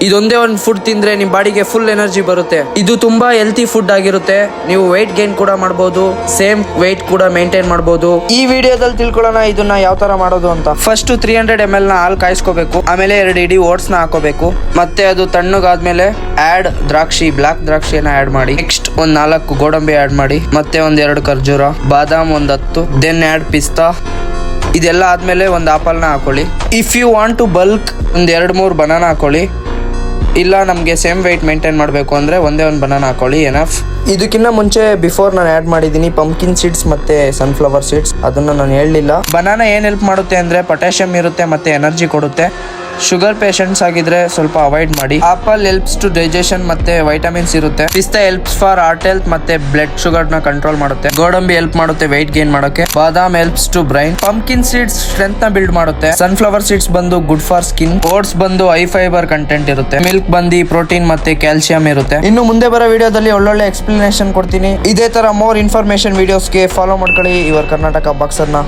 ಇದೊಂದೇ ಒಂದು ಫುಡ್ ತಿಂದ್ರೆ ನಿಮ್ ಬಾಡಿಗೆ ಫುಲ್ ಎನರ್ಜಿ ಬರುತ್ತೆ. ಇದು ತುಂಬಾ ಹೆಲ್ತಿ ಫುಡ್ ಆಗಿರುತ್ತೆ. ನೀವು weight ಗೇನ್ ಕೂಡ ಮಾಡಬಹುದು, ಸೇಮ್ weight ಕೂಡ ಮೇಂಟೈನ್ ಮಾಡಬಹುದು. ಈ ವಿಡಿಯೋದಲ್ಲಿ ತಿಳ್ಕೊಳ್ಳೋಣ ಇದನ್ನ ಯಾವ ತರ ಮಾಡೋದು ಅಂತ. ಫಸ್ಟ್ 300 ml ನ ಹಾಲು ಕಾಯಿಸ್ಕೋಬೇಕು. ಆಮೇಲೆ 2 ಇಡೀ ಓಟ್ಸ್ ನ ಹಾಕೋಬೇಕು. ಮತ್ತೆ ಅದು ತಣ್ಣಗಾದ್ಮೇಲೆ ಬ್ಲಾಕ್ ದ್ರಾಕ್ಷಿಯನ್ನ ಆಡ್ ಮಾಡಿ. ನೆಕ್ಸ್ಟ್ ಒಂದ್ 4 ಗೋಡಂಬಿ ಆಡ್ ಮಾಡಿ. ಮತ್ತೆ ಒಂದ್ 2 ಖರ್ಜೂರ, ಬಾದಾಮ್ ಒಂದ್ 10, ದೆನ್ ಆಡ್ ಪಿಸ್ತಾ. ಇದೆಲ್ಲ ಆದ್ಮೇಲೆ ಒಂದು ಆಪಲ್ ನ ಹಾಕೊಳ್ಳಿ. If you want to bulk ಒಂದ್ 2-3 ಬನಾನಾ ಹಾಕೊಳ್ಳಿ. ಇಲ್ಲ ನಮಗೆ ಸೇಮ್ ವೆಯ್ಟ್ ಮೇಂಟೈನ್ ಮಾಡಬೇಕು ಅಂದರೆ ಒಂದೇ ಒಂದು ಬನಾನಾ ಹಾಕೊಳ್ಳಿ, ಎನಫ್. ಇದಕ್ಕಿಂತ ಮುಂಚೆ ಬಿಫೋರ್ ನಾನು ಆ್ಯಡ್ ಮಾಡಿದ್ದೀನಿ ಪಂಪ್ಕಿನ್ ಸೀಡ್ಸ್ ಮತ್ತು ಸನ್ಫ್ಲವರ್ ಸೀಡ್ಸ್, ಅದನ್ನು ನಾನು ಹೇಳಲಿಲ್ಲ. ಬನಾನಾ ಏನು ಹೆಲ್ಪ್ ಮಾಡುತ್ತೆ ಅಂದರೆ ಪೊಟ್ಯಾಷಿಯಮ್ ಇರುತ್ತೆ ಮತ್ತು ಎನರ್ಜಿ ಕೊಡುತ್ತೆ. ಶುಗರ್ ಪೇಷಂಟ್ಸ್ ಆಗಿದ್ರೆ ಸ್ವಲ್ಪ ಅವಾಯ್ಡ್ ಮಾಡಿ. ಆಪಲ್ ಹೆಲ್ಪ್ಸ್ ಟು ಡೈಜೆಷನ್ ಮತ್ತೆ ವೈಟಮಿನ್ಸ್ ಇರುತ್ತೆ. ಪಿಸ್ತಾ ಹೆಲ್ಪ್ಸ್ ಫಾರ್ ಹಾರ್ಟ್ ಹೆಲ್ತ್ ಮತ್ತೆ ಬ್ಲಡ್ ಶುಗರ್ ನ ಕಂಟ್ರೋಲ್ ಮಾಡುತ್ತೆ. ಗೋಡಂಬಿ ಹೆಲ್ಪ್ ಮಾಡುತ್ತೆ ವೆಯ್ಟ್ ಗೇನ್ ಮಾಡೋಕೆ. ಬಾದಾಮ್ helps to brain. Pumpkin seeds strength ನ ಬಿಲ್ಡ್ ಮಾಡುತ್ತೆ. ಸನ್ಫ್ಲವರ್ ಸೀಡ್ಸ್ ಬಂದು ಗುಡ್ ಫಾರ್ ಸ್ಕಿನ್. ಓಟ್ಸ್ ಬಂದು ಹೈ ಫೈಬರ್ ಕಂಟೆಂಟ್ ಇರುತ್ತೆ. ಮಿಲ್ಕ್ ಬಂದು ಪ್ರೋಟೀನ್ ಮತ್ತೆ ಕ್ಯಾಲ್ಸಿಯಂ ಇರುತ್ತೆ. ಇನ್ನು ಮುಂದೆ ಬರೋ ವಿಡಿಯೋದಲ್ಲಿ ಒಳ್ಳೊಳ್ಳೆ ಎಕ್ಸ್ಪ್ಲನೇಷನ್ ಕೊಡ್ತೀನಿ. ಇದೇ ತರ ಮೋರ್ ಇನ್ಫಾರ್ಮೇಶನ್ ವಿಡಿಯೋಸ್ಗೆ ಫಾಲೋ ಮಾಡ್ಕೊಳ್ಳಿ ಯುವರ್ ಕರ್ನಾಟಕ ಬಾಕ್ಸರ್ನ.